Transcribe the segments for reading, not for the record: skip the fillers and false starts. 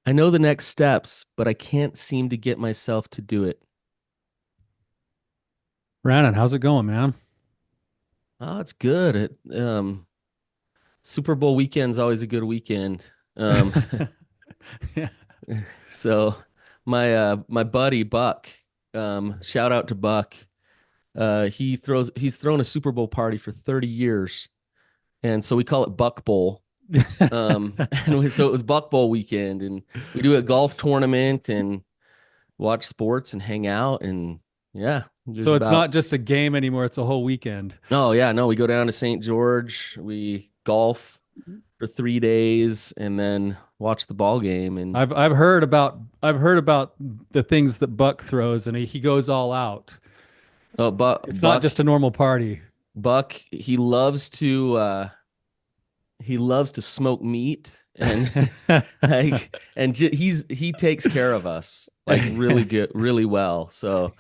I know the next steps, but I can't seem to get myself to do it. Brannon, how's it going, man? Oh, it's good. Super Bowl weekend's always a good weekend. Um, Yeah. so my buddy Buck, shout out to Buck. He's thrown a Super Bowl party for 30 years, and so we call it Buck Bowl. So it was Buck Bowl weekend, and we do a golf tournament and watch sports and hang out, and yeah, there's So it's about not just a game anymore, it's a whole weekend. oh yeah, no, we go down to St. George, we golf for 3 days, and then watch the ball game. And I've heard about the things that Buck throws and he goes all out. oh, It's not just a normal party. Buck, he loves to smoke meat and like he takes care of us like really good, really well. So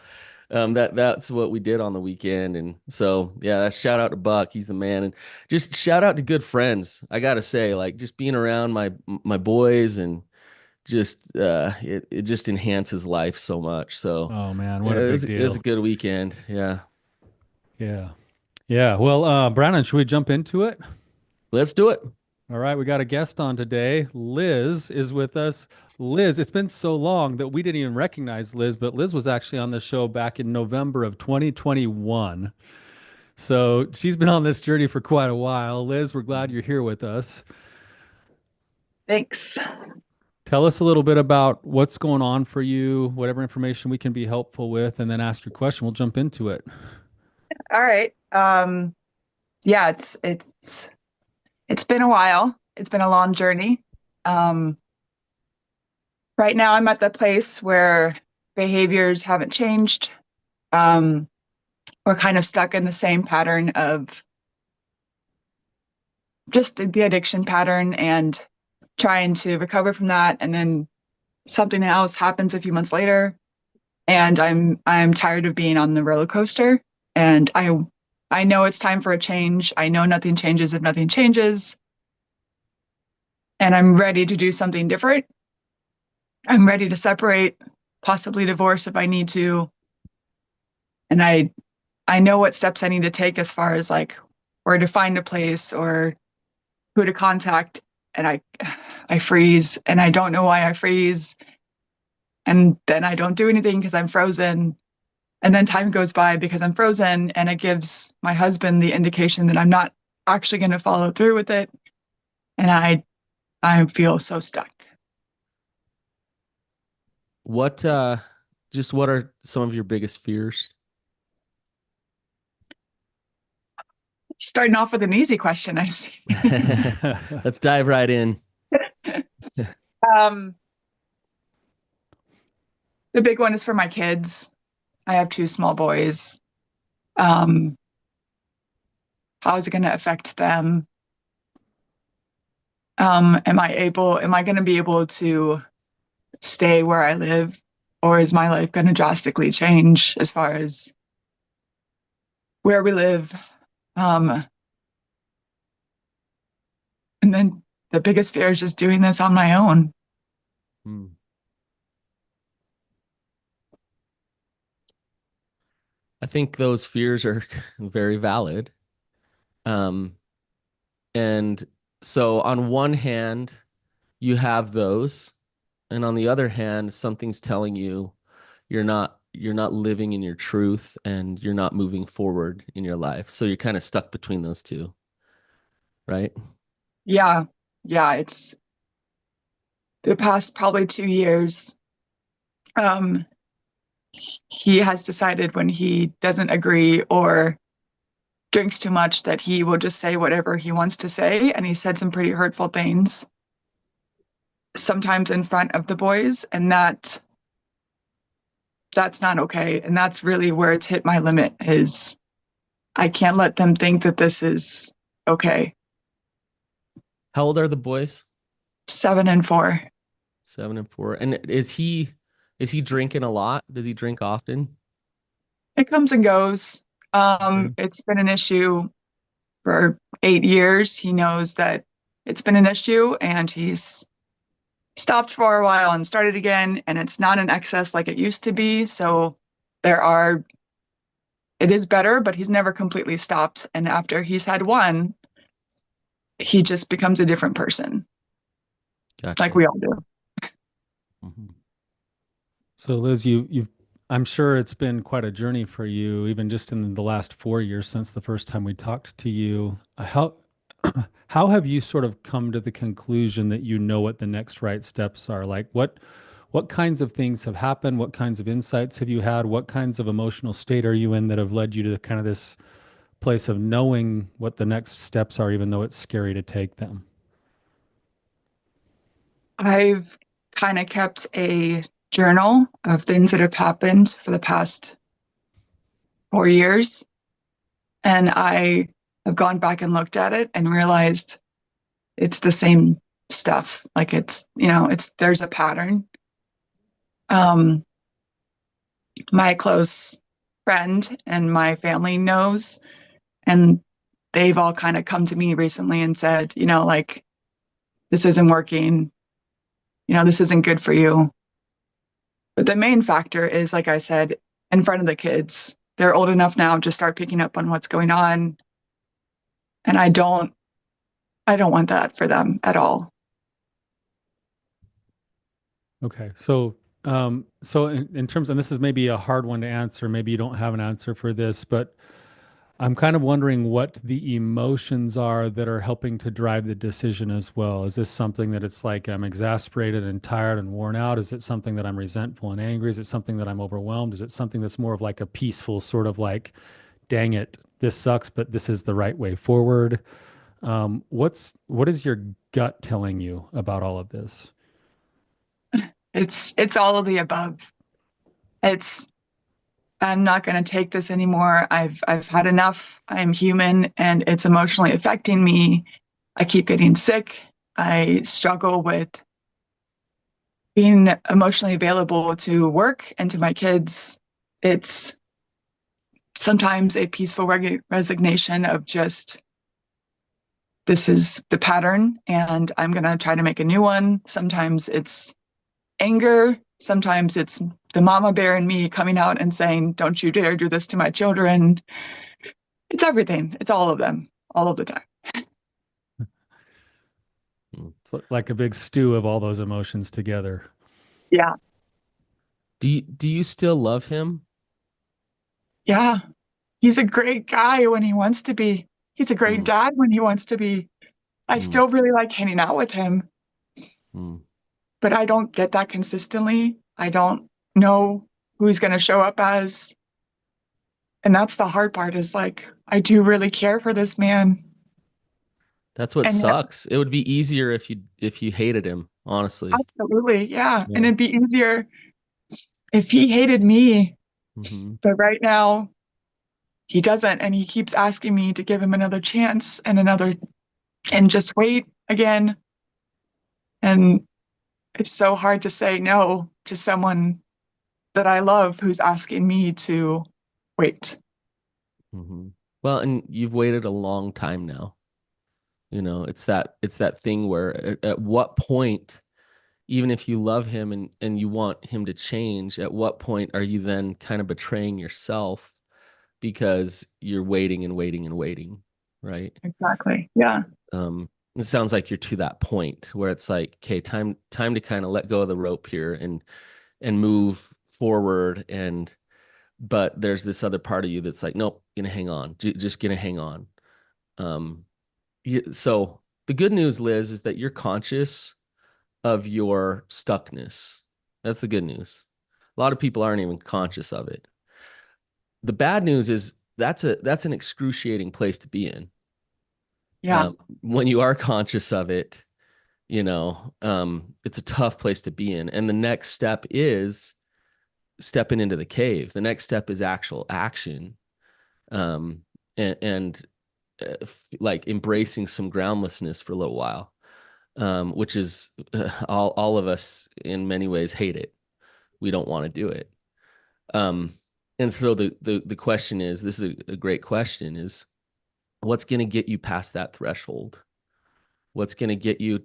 that's what we did on the weekend. And so yeah, that's shout out to Buck. He's the man. And just shout out to good friends. I gotta say, like just being around my boys and just it just enhances life so much. So Oh man, yeah, what a big it was a deal. good weekend. Yeah. Yeah. Yeah. Well, Brannon, should we jump into it? Let's do it. All right, we got a guest on today. Liz is with us. Liz, it's been so long that we didn't even recognize Liz, but Liz was actually on the show back in November of 2021. So she's been on this journey for quite a while. Liz, we're glad you're here with us. Thanks. Tell us a little bit about what's going on for you, whatever information we can be helpful with, and then ask your question. We'll jump into it. All right. Yeah, it's been a while. It's been a long journey. Um, right now I'm at the place where behaviors haven't changed. Um, we're kind of stuck in the same pattern of just the addiction pattern and trying to recover from that. And then something else happens a few months later, and I'm tired of being on the roller coaster. And I know it's time for a change. I know nothing changes if nothing changes. And I'm ready to do something different. I'm ready to separate, possibly divorce if I need to. And I know what steps I need to take as far as like where to find a place or who to contact. And I freeze and I don't know why I freeze. And then I don't do anything because I'm frozen. And then time goes by because I'm frozen, and it gives my husband the indication that I'm not actually going to follow through with it. And I feel so stuck. What just what are some of your biggest fears? Starting off with an easy question, I see. Let's dive right in. um, the big one is for my kids. I have two small boys. Um, how is it going to affect them? Am I going to be able to stay where I live, or is my life going to drastically change as far as where we live? Um, and then the biggest fear is just doing this on my own. Hmm. I think those fears are very valid. Um, and so on one hand, you have those, and on the other hand, something's telling you you're not living in your truth and you're not moving forward in your life. So you're kind of stuck between those two, right? Yeah, yeah, it's the past probably 2 years. Um, he has decided when he doesn't agree or drinks too much that he will just say whatever he wants to say. And he said some pretty hurtful things, sometimes in front of the boys. And that's not okay. And that's really where it's hit my limit is I can't let them think that this is okay. How old are the boys? 7 and 4. 7 and 4. And is he drinking a lot? Does he drink often? It comes and goes. Okay. It's been an issue for 8 years. He knows that it's been an issue, and stopped for a while and started again, and it's not in excess like it used to be. So there are, it is better, but he's never completely stopped. And after he's had one, he just becomes a different person, like Gotcha. we all do. Mhm. So Liz, you've I'm sure it's been quite a journey for you, even just in the last 4 years since the first time we talked to you. How have you sort of come to the conclusion that you know what the next right steps are? Like what kinds of things have happened? What kinds of insights have you had? What kinds of emotional state are you in that have led you to kind of this place of knowing what the next steps are, even though it's scary to take them? I've kind of kept a journal of things that have happened for the past 4 years. And I have gone back and looked at it and realized it's the same stuff. Like there's a pattern. Um, my close friend and my family knows, and they've all kind of come to me recently and said, like, this isn't working, this isn't good for you. But the main factor is, like I said, in front of the kids. They're old enough now to start picking up on what's going on. And I don't want that for them at all. Okay. So in terms, and this is maybe a hard one to answer, maybe you don't have an answer for this, but I'm kind of wondering what the emotions are that are helping to drive the decision as well. Is this something that it's like I'm exasperated and tired and worn out? Is it something that I'm resentful and angry? Is it something that I'm overwhelmed? Is it something that's more of like a peaceful sort of like, dang it, this sucks, but this is the right way forward? What is your gut telling you about all of this? It's all of the above. It's I'm not going to take this anymore. I've had enough. I'm human and it's emotionally affecting me. I keep getting sick. I struggle with being emotionally available to work and to my kids. It's sometimes a peaceful resignation of just, this is the pattern and I'm going to try to make a new one. Sometimes it's anger. Sometimes it's the mama bear in me coming out and saying, don't you dare do this to my children. It's everything. It's all of them, all of the time. Mm. It's like a big stew of all those emotions together. Yeah. Do you still love him? Yeah. He's a great guy when he wants to be. He's a great Mm, dad when he wants to be. I mm, still really like hanging out with him, mm. but I don't get that consistently. I don't know who he's going to show up as. And that's the hard part is like, I do really care for this man. That's what And yet, sucks. It would be easier if you hated him, honestly. absolutely. Yeah. And Yeah. it'd be easier if he hated me. Hmm. But right now, he doesn't. And he keeps asking me to give him another chance and just wait again. And it's so hard to say no to someone that I love who's asking me to wait. Hmm. Well, and you've waited a long time now. It's that thing where at what point, even if you love him and you want him to change, at what point are you then kind of betraying yourself because you're waiting and waiting and waiting, right? Exactly. Yeah. It sounds like you're to that point where it's like, okay, time to kind of let go of the rope here and move forward. And but there's this other part of you that's like, nope, gonna hang on, just gonna hang on. Um, so the good news, Liz, is that you're conscious of your stuckness. That's the good news. A lot of people aren't even conscious of it. The bad news is that's an excruciating place to be in. Yeah. When you are conscious of it, it's a tough place to be in. And the next step is stepping into the cave. The next step is actual action, um, and like embracing some groundlessness for a little while, which is all of us in many ways hate it. We don't want to do it. Um, and so the question is, this is a great question, is what's going to get you past that threshold? What's going to get you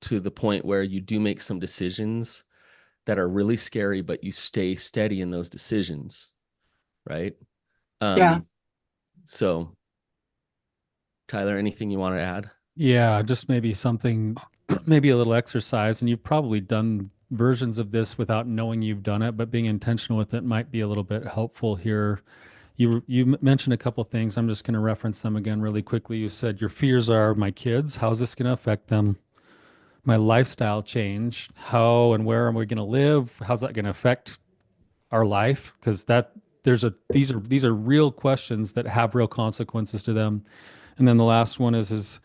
to the point where you do make some decisions that are really scary, but you stay steady in those decisions, right? Yeah. So Tyler, anything you want to add? Yeah, just maybe something, maybe a little exercise. And you've probably done versions of this without knowing you've done it, but being intentional with it might be a little bit helpful here. You mentioned a couple things. I'm just going to reference them again really quickly. You said your fears are my kids. How's this going to affect them? My lifestyle change. How and where am we going to live? How's that going to affect our life? Because that there's a these are real questions that have real consequences to them. And then the last one is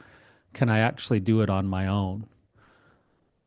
can I actually do it on my own?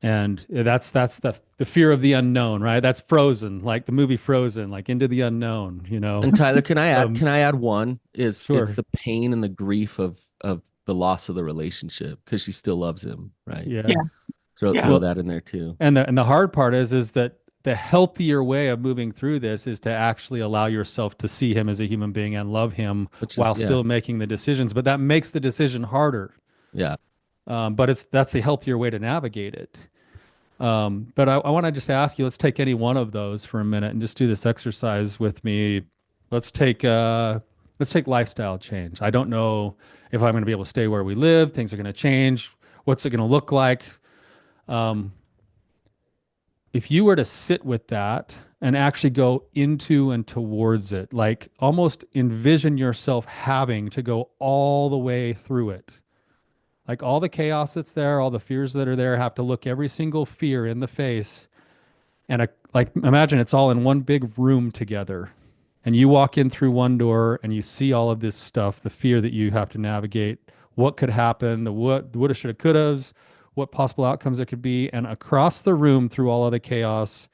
And that's the fear of the unknown, right? That's Frozen, like the movie Frozen, like into the unknown, you know. And Tyler, can I add? Um, Can I add one? Is it's sure. the pain and the grief of the loss of the relationship because she still loves him, right? Yeah. Yes. Yeah. Throw Well, that in there too. and the hard part is that the healthier way of moving through this is to actually allow yourself to see him as a human being and love him Which is while still making the decisions. But that makes the decision harder. yeah. But that's the healthier way to navigate it. But I want to just ask you, let's take any one of those for a minute and just do this exercise with me. Let's take lifestyle change. I don't know if I'm going to be able to stay where we live. Things are going to change. What's it going to look like? Um, if you were to sit with that and actually go into and towards it, like almost envision yourself having to go all the way through it. Like all the chaos that's there, all the fears that are there, have to look every single fear in the face. And like imagine it's all in one big room together. And you walk in through one door and you see all of this stuff, the fear that you have to navigate, what could happen, the woulda, shoulda, couldas, what possible outcomes there could be. And across the room through all of the chaos,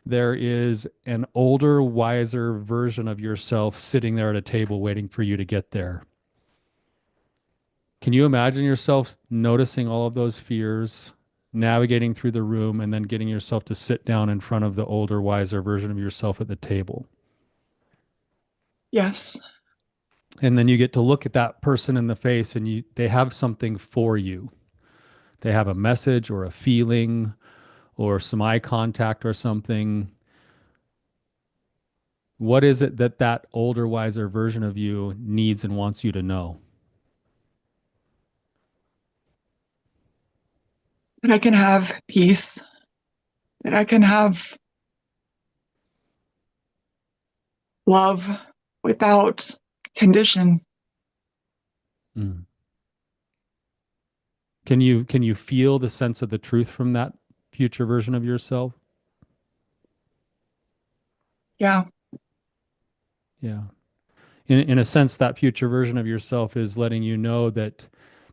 there is an older, wiser version of yourself sitting there at a table waiting for you to get there. Can you imagine yourself noticing all of those fears, navigating through the room, and then getting yourself to sit down in front of the older, wiser version of yourself at the table? Yes. And then you get to look at that person in the face and they have something for you. They have a message or a feeling or some eye contact or something. What is it that that older, wiser version of you needs and wants you to know? That I can have peace, that I can have love without condition. Mm. Can you feel the sense of the truth from that future version of yourself? Yeah. Yeah. In a sense, that future version of yourself is letting you know that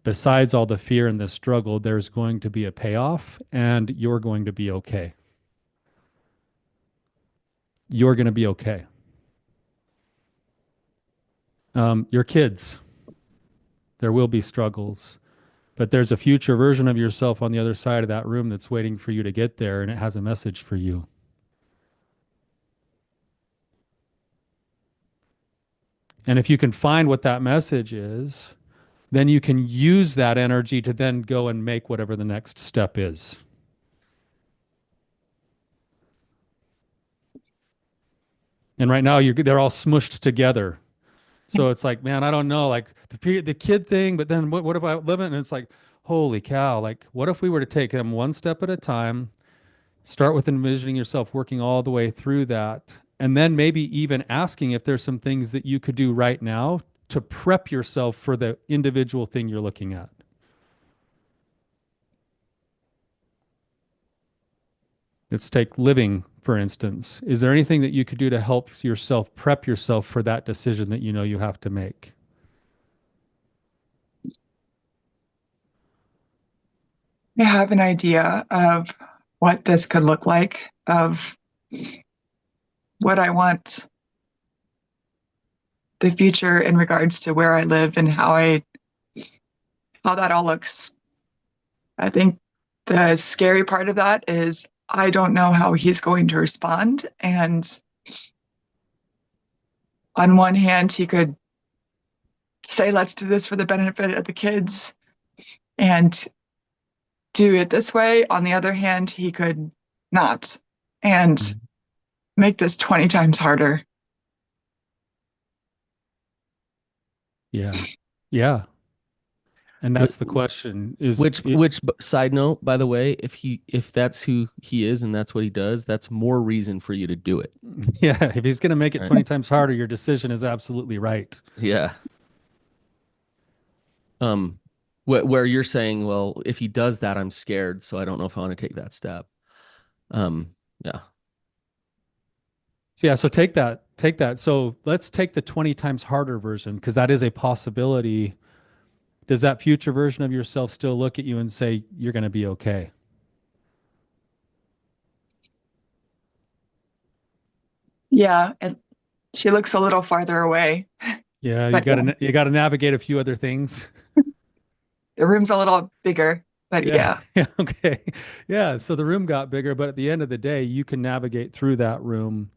besides all the fear and the struggle, there's going to be a payoff and you're going to be okay. You're going to be okay. Your kids, there will be struggles, but there's a future version of yourself on the other side of that room that's waiting for you to get there, and it has a message for you. And if you can find what that message is, then you can use that energy to then go and make whatever the next step is. And right now, they're all smushed together. So it's like, man, I don't know, like the kid thing, but then what if I live it? And it's like, holy cow, like what if we were to take them one step at a time, start with envisioning yourself working all the way through that, and then maybe even asking if there's some things that you could do right now to prep yourself for the individual thing you're looking at. Let's take living, for instance. Is there anything that you could do to help yourself prep yourself for that decision that you know you have to make? I have an idea of what this could look like, of what I want the future in regards to where I live and how that all looks. I think the scary part of that is I don't know how he's going to respond. And on one hand, he could say, let's do this for the benefit of the kids. And do it this way. On the other hand, he could not and make this 20 times harder. Yeah. Yeah. And Which, that's the question is which it, which side note, by the way, if that's who he is and that's what he does, that's more reason for you to do it. yeah, if he's going to make it Right? 20 times harder, your decision is absolutely right. Yeah. Um, where you're saying, well, if he does that, I'm scared, so I don't know if I want to take that step. Yeah. So yeah, so take that. So let's take the 20 times harder version because that is a possibility. Does that future version of yourself still look at you and say you're going to be okay? Yeah, she looks a little farther away, Yeah, but yeah, you got to navigate a few other things. the room's a little bigger, but Yeah. yeah, Yeah. Okay. Yeah. So the room got bigger, but at the end of the day, you can navigate through that room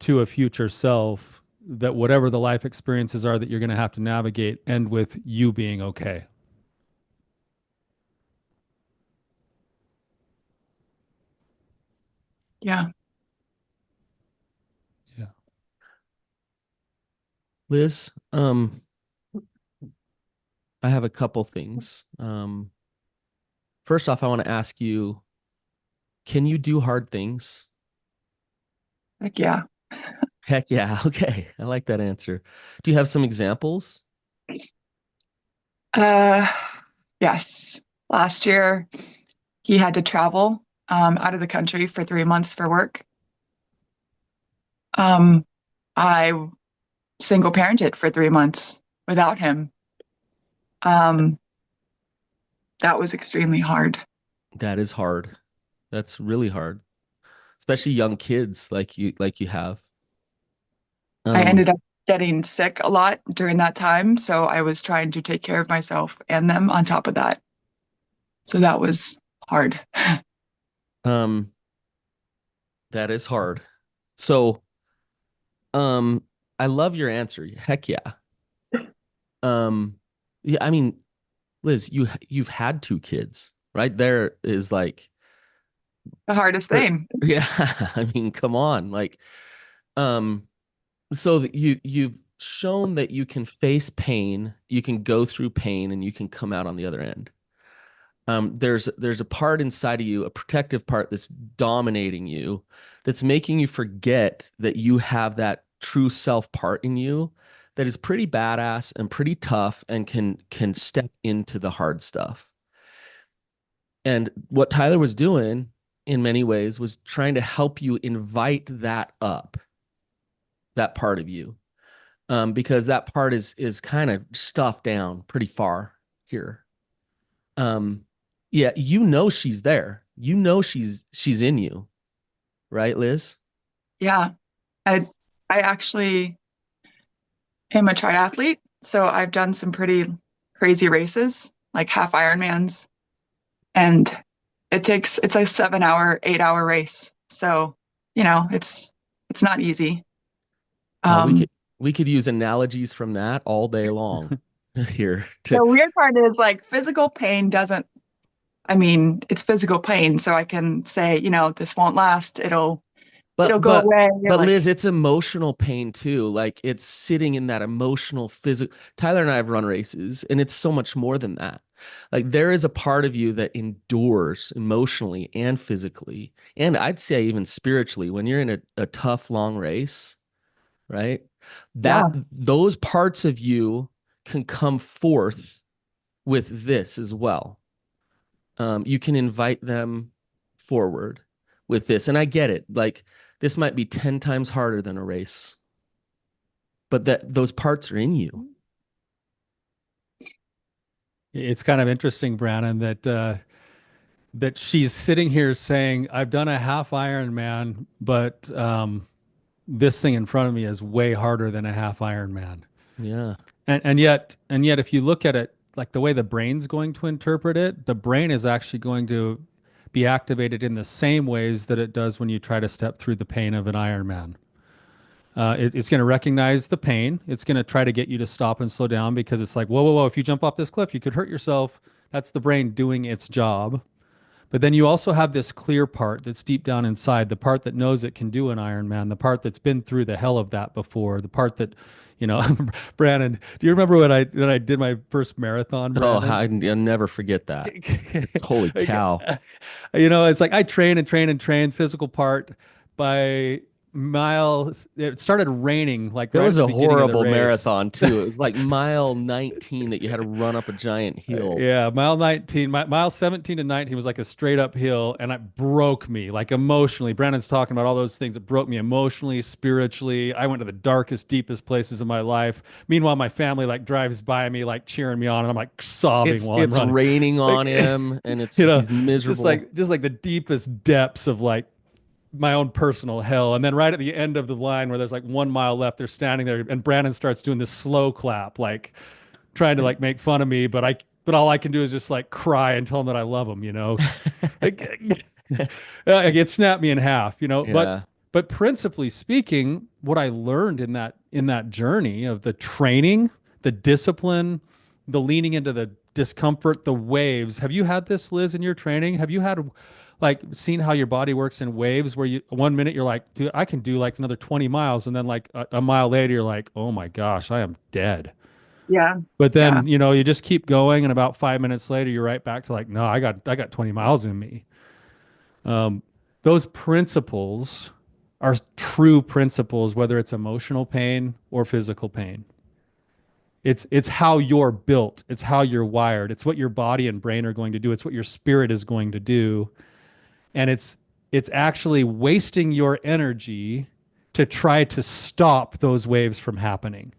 to a future self that whatever the life experiences are that you're going to have to navigate end with you being okay. yeah, Yeah. Liz, I have a couple things. First off, I want to ask you, can you do hard things? like yeah. Heck yeah. Okay. I like that answer. Do you have some examples? Uh, yes. Last year, he had to travel out of the country for 3 months for work. Um, I single parented for 3 months without him. Um, that was extremely hard. That is hard. That's really hard, especially young kids like you have. I Um, ended up getting sick a lot during that time, so I was trying to take care of myself and them on top of that. So that was hard. um, that is hard. So, um, I love your answer. Heck yeah. Um, yeah, I mean, Liz, you've had two kids, right? There is like, The hardest thing. yeah, I mean, come on, like, um, so that you've shown that you can face pain, you can go through pain, and you can come out on the other end. There's a part inside of you, a protective part that's dominating you, that's making you forget that you have that true self part in you that is pretty badass and pretty tough and can step into the hard stuff. And what Tyler was doing in many ways was trying to help you invite that up, that part of you, because that part is kind of stuffed down pretty far here. Um, yeah, you know she's there. You know she's in you, right, Liz? Yeah. I actually am a triathlete, so I've done some pretty crazy races, like half Ironmans, and it's a 7 hour, 8 hour race. So, it's not easy. Oh, we Um, could we could use analogies from that all day long here to the weird part is like physical pain doesn't, I mean, it's physical pain, so I can say, this won't last. It'll but go but away. but Like, Liz, it's emotional pain too. Like it's sitting in that emotional physical. Tyler and I have run races, and it's so much more than that. Like there is a part of you that endures emotionally and physically, and I'd say even spiritually when you're in a tough long race, right? yeah, That those parts of you can come forth with this as well. You can invite them forward with this. And I get it. Like this might be 10 times harder than a race, but that those parts are in you. It's kind of interesting, Brannon, that she's sitting here saying, "I've done a half Ironman, but this thing in front of me is way harder than a half Ironman." Yeah. And yet, if you look at it like the way the brain's going to interpret it, the brain is actually going to be activated in the same ways that it does when you try to step through the pain of an Ironman. It's going to recognize the pain. It's going to try to get you to stop and slow down because it's like, whoa, whoa, whoa! If you jump off this cliff, you could hurt yourself. That's the brain doing its job. But then you also have this clear part that's deep down inside, the part that knows it can do an Ironman, the part that's been through the hell of that before, the part that, you know, Brannon, do you remember when I did my first marathon, Oh, Brannon? I'll never forget that. Holy cow. You know, it's like I train and train and train physical part by miles. It started raining like It right at was the a beginning of the horrible race. marathon too. It was like mile 19 that you had to run up a giant hill. Yeah, mile 19, mile 17 to 19 was like a straight up hill, and it broke me like emotionally. Brandon's talking about all those things that broke me emotionally, spiritually. I went to the darkest, deepest places of my life. Meanwhile, my family like drives by me, like cheering me on, and I'm like sobbing while I'm It's running. raining Like, on him and you know, he's miserable. just like the deepest depths of like my own personal hell. And then right at the end of the line where there's like 1 mile left, they're standing there, and Brandon starts doing this slow clap, like trying to like make fun of me, but all I can do is just like cry and tell him that I love him, you know. Like, it snapped me in half, you know. Yeah. But principally speaking, what I learned in that journey of the training, the discipline, the leaning into the discomfort, the waves. Have you had this, Liz, in your training? Have you had like seen how your body works in waves where you 1 minute you're like, dude, I can do like another 20 miles, and then like a mile later you're like, oh my gosh, I am dead. Yeah. But Yeah. then, you know, you just keep going, and about 5 minutes later, you're right back to like, no, I got 20 miles in me. Um, those principles are true principles, whether it's emotional pain or physical pain. It's how you're built. It's how you're wired. It's what your body and brain are going to do. It's what your spirit is going to do. And it's actually wasting your energy to try to stop those waves from happening.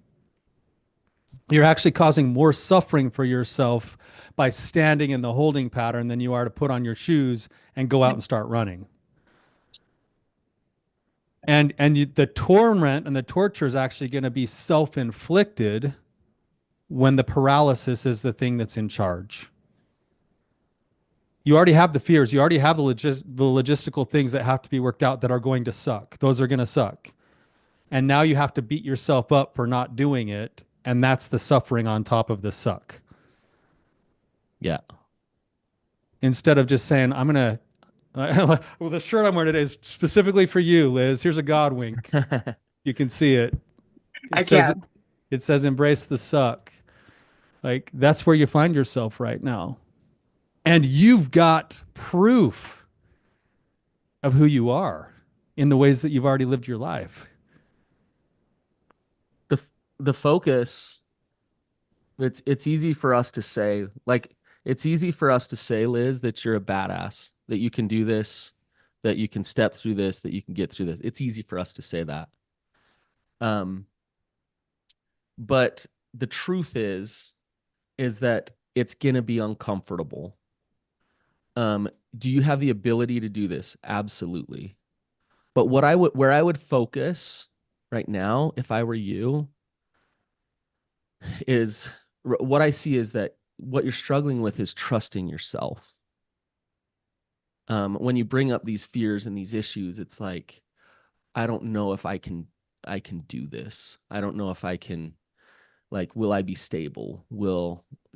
You're actually causing more suffering for yourself by standing in the holding pattern than you are to put on your shoes and go out and start running. The torment and the torture is actually going to be self-inflicted when the paralysis is the thing that's in charge. You already have the fears. You already have the logistical things that have to be worked out that are going to suck. Those are going to suck. And now you have to beat yourself up for not doing it. And that's the suffering on top of the suck. Yeah. Instead of just saying, I'm going to, well, the shirt I'm wearing today is specifically for you, Liz. Here's a God wink. You can see it. I It says, can. it says, embrace the suck. Like that's where you find yourself right now. And you've got proof of who you are in the ways that you've already lived your life. The the focus, it's easy for us to say, like it's easy for us to say, Liz, that you're a badass, that you can do this, that you can step through this, that you can get through this. It's easy for us to say that. Um, but the truth is that it's gonna be uncomfortable. Do you have the ability to do this? Absolutely. But where I would focus right now, if I were you, is what I see is that what you're struggling with is trusting yourself. When you bring up these fears and these issues, it's like, I don't know if I can do this. I don't know if I can, like, will I be stable?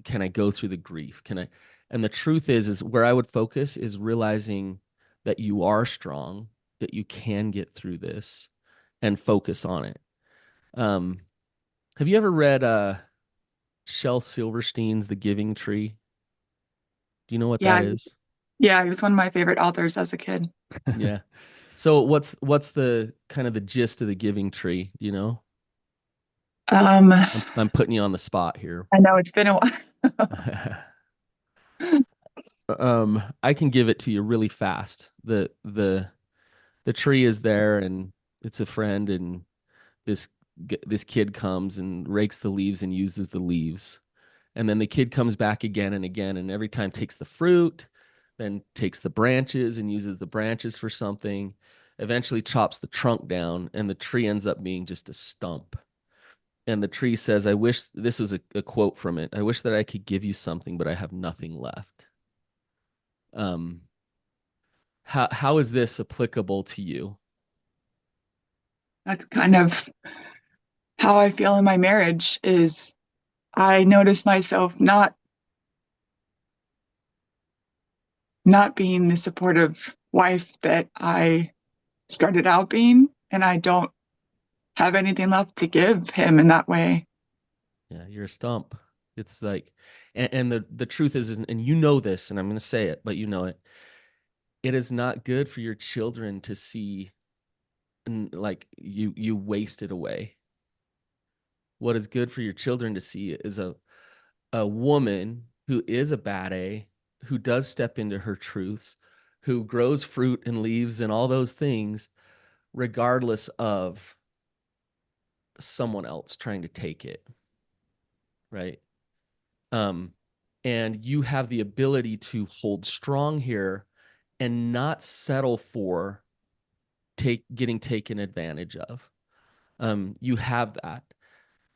Can I go through the grief? Can I? And the truth is where I would focus is realizing that you are strong, that you can get through this, and focus on it. Have you ever read Shel Silverstein's The Giving Tree? Do you know what Yeah. that is? Yeah. He was one of my favorite authors as a kid. Yeah. So what's the kind of the gist of The Giving Tree? Do you know? I I'm putting you on the spot here. know it's been a while. I can give it to you really fast. The tree is there and it's a friend, and this this kid comes and rakes the leaves and uses the leaves. And then the kid comes back again and again, and every time takes the fruit, then takes the branches and uses the branches for something, eventually chops the trunk down, and the tree ends up being just a stump. And the tree says, I wish, this was a quote from it, I wish that I could give you something, but I have nothing left. Um, how is this applicable to you? That's kind of how I feel in my marriage is I notice myself not not being the supportive wife that I started out being, and I don't have anything left to give him in that way. Yeah, you're a stump. It's like, and the truth is, and you know this, and I'm going to say it, but you know it. It is not good for your children to see, like you wasted away. What is good for your children to see is a woman who is a bad A, who does step into her truths, who grows fruit and leaves and all those things, regardless of someone else trying to take it, right? Um, and you have the ability to hold strong here and not settle for getting taken advantage of. You have that.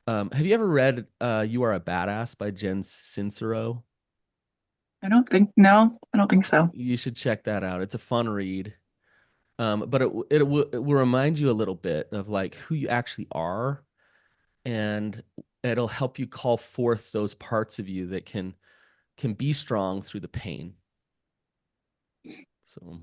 Have you ever read You Are a Badass by Jen Sincero? I don't think so. You should check that out. It's a fun read. But it will remind you a little bit of like who you actually are, and it'll help you call forth those parts of you that can be strong through the pain. So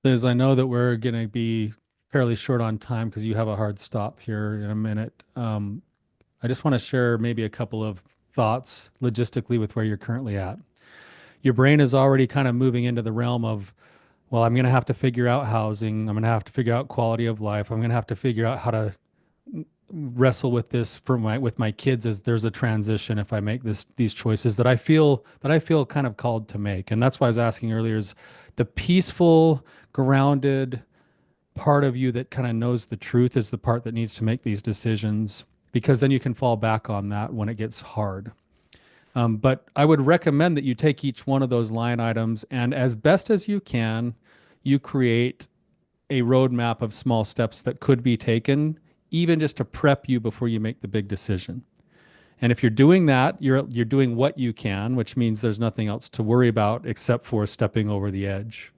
Liz, I know that we're going to be fairly short on time because you have a hard stop here in a minute. I just want to share maybe a couple of thoughts logistically with where you're currently at. Your brain is already kind of moving into the realm of, well, I'm going to have to figure out housing. I'm going to have to figure out quality of life. I'm going to have to figure out how to wrestle with this with my kids as there's a transition if I make these choices that I feel kind of called to make. And that's why I was asking earlier, is the peaceful, grounded part of you that kind of knows the truth is the part that needs to make these decisions, because then you can fall back on that when it gets hard. But I would recommend that you take each one of those line items and, as best as you can, you create a roadmap of small steps that could be taken, even just to prep you before you make the big decision. And if you're doing that, you're doing what you can, which means there's nothing else to worry about except for stepping over the edge.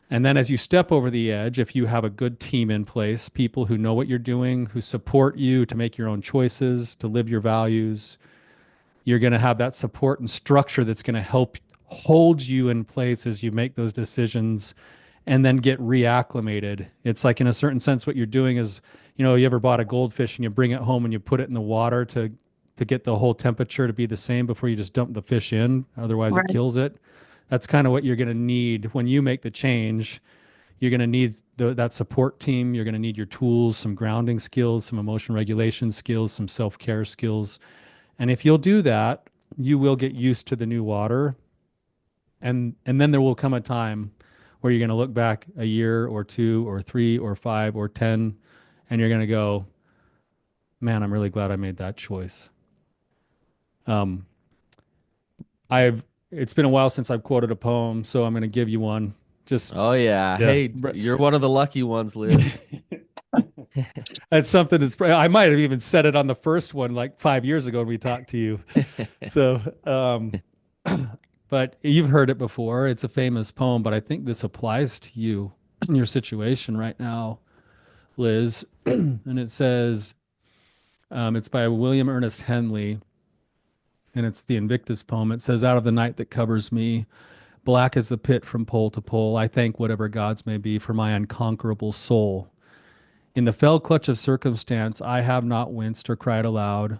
And then as you step over the edge, if you have a good team in place, people who know what you're doing, who support you to make your own choices, to live your values, you're going to have that support and structure that's going to help hold you in place as you make those decisions and then get reacclimated. It's like, in a certain sense, what you're doing is, you ever bought a goldfish and you bring it home and you put it in the water to get the whole temperature to be the same before you just dump the fish in, otherwise it Right. kills it. That's kind of what you're going to need when you make the change. You're going to need that support team. You're going to need your tools, some grounding skills, some emotion regulation skills, some self-care skills. And if you'll do that, you will get used to the new water. And then there will come a time where you're going to look back a year or two or three or five or 10, and you're going to go, man, I'm really glad I made that choice. Um, it's been a while since I've quoted a poem, so I'm going to give you one. Just, oh yeah. yeah. Hey, you're one of the lucky ones, Liz. It's something I might have even said it on the first one like 5 years ago when we talked to you. So, but you've heard it before. It's a famous poem, but I think this applies to you in your situation right now, Liz. And it says, it's by William Ernest Henley, and it's the Invictus poem. It says, out of the night that covers me, black as the pit from pole to pole, I thank whatever gods may be for my unconquerable soul. In the fell clutch of circumstance, I have not winced or cried aloud.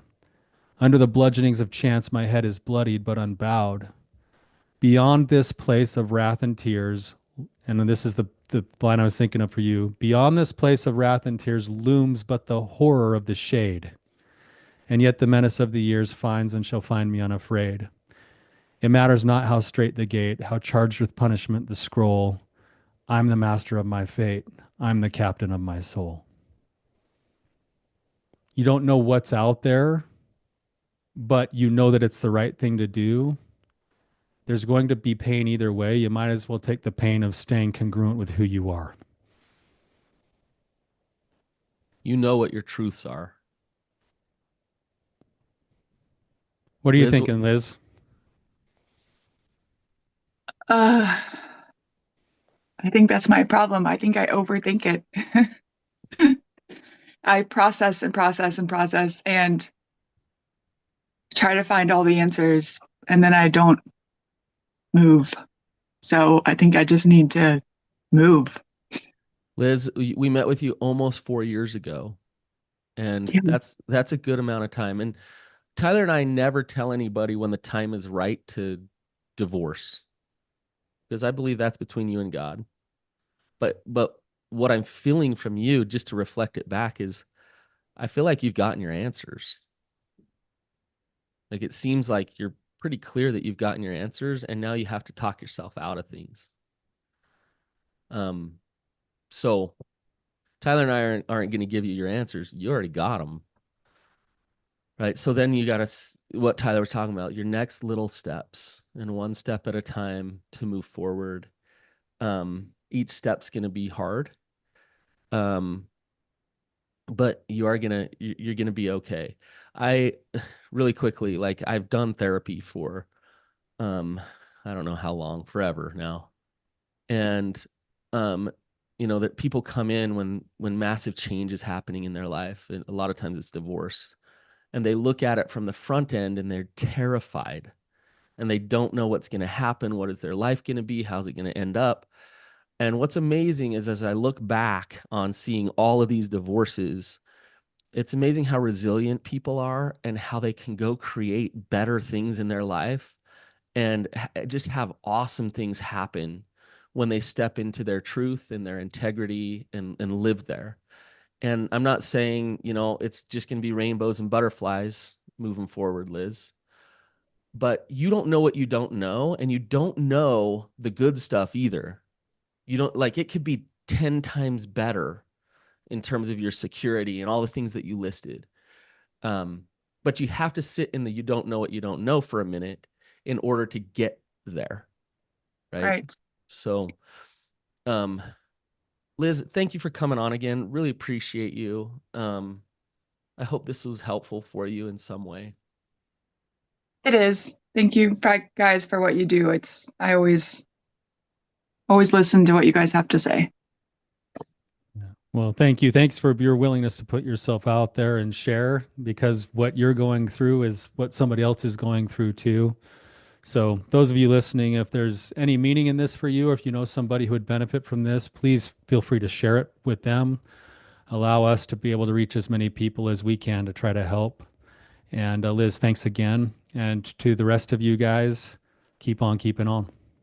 Under the bludgeonings of chance, my head is bloodied but unbowed. Beyond this place of wrath and tears, and this is the line I was thinking of for you, beyond this place of wrath and tears looms but the horror of the shade. And yet the menace of the years finds and shall find me unafraid. It matters not how straight the gate, how charged with punishment the scroll. I'm the master of my fate. I'm the captain of my soul. You don't know what's out there, but you know that it's the right thing to do. There's going to be pain either way. You might as well take the pain of staying congruent with who you are. You know what your truths are. What are you Liz, thinking, Liz? Uh, I think that's my problem. I think I overthink it. I process and process and process and try to find all the answers, and then I don't move. So I think I just need to move. Liz, we met with you almost 4 years ago, and Yeah. that's a good amount of time. And Tyler and I never tell anybody when the time is right to divorce, because I believe that's between you and God. But what I'm feeling from you, just to reflect it back, is I feel like you've gotten your answers. Like it seems like you're pretty clear that you've gotten your answers, and now you have to talk yourself out of things. Um, so Tyler and I aren't going to give you your answers. You already got them, right? So then you got to, what Tyler was talking about, your next little steps, and one step at a time to move forward. Each step's going to be hard. Um, but you're gonna be okay. I really quickly, like I've done therapy for um I don't know how long, forever now. And um that people come in when massive change is happening in their life, and a lot of times it's divorce, and they look at it from the front end and they're terrified, and they don't know what's going to happen, what is their life going to be, how's it going to end up. And what's amazing is, as I look back on seeing all of these divorces, it's amazing how resilient people are and how they can go create better things in their life and just have awesome things happen when they step into their truth and their integrity and live there. And I'm not saying, it's just going to be rainbows and butterflies moving forward, Liz, but you don't know what you don't know, and you don't know the good stuff either. You don't, like, it could be 10 times better in terms of your security and all the things that you listed. Um, but you have to sit in the you don't know what you don't know for a minute in order to get there. Right. Right. So, um, Liz, thank you for coming on again. Really appreciate you. I hope this was helpful for you in some way. It is. Thank you, guys, for what you do. I always listen to what you guys have to say. Yeah. Well, thank you. Thanks for your willingness to put yourself out there and share, because what you're going through is what somebody else is going through too. So, those of you listening, if there's any meaning in this for you, or if you know somebody who would benefit from this, please feel free to share it with them. Allow us to be able to reach as many people as we can to try to help. And Liz, thanks again. And to the rest of you guys, keep on keeping on.